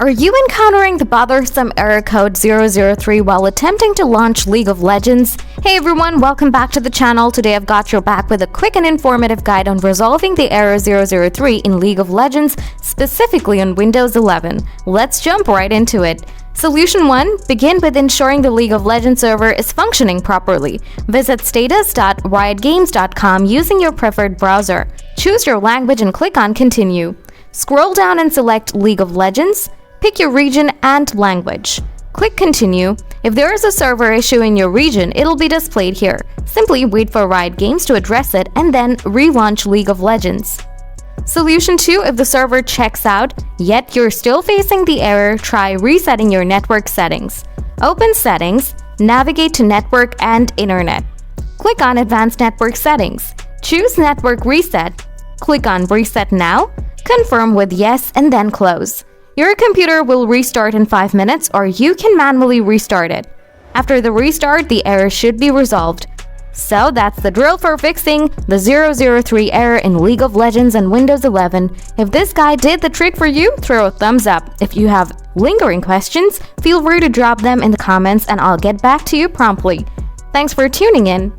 Are you encountering the bothersome error code 003 while attempting to launch League of Legends? Hey everyone, welcome back to the channel. Today I've got your back with a quick and informative guide on resolving the error 003 in League of Legends, specifically on Windows 11. Let's jump right into it. Solution 1. Begin with ensuring the League of Legends server is functioning properly. Visit status.riotgames.com using your preferred browser. Choose your language and click on Continue. Scroll down and select League of Legends. Pick your region and language. Click Continue. If there is a server issue in your region, it'll be displayed here. Simply wait for Riot Games to address it and then relaunch League of Legends. Solution 2. If the server checks out, yet you're still facing the error, try resetting your network settings. Open Settings, navigate to Network and Internet. Click on Advanced Network Settings. Choose Network Reset. Click on Reset Now. Confirm with Yes and then close. Your computer will restart in 5 minutes, or you can manually restart it. After the restart, the error should be resolved. So that's the drill for fixing the 003 error in League of Legends and Windows 11. If this guide did the trick for you, throw a thumbs up. If you have lingering questions, feel free to drop them in the comments and I'll get back to you promptly. Thanks for tuning in.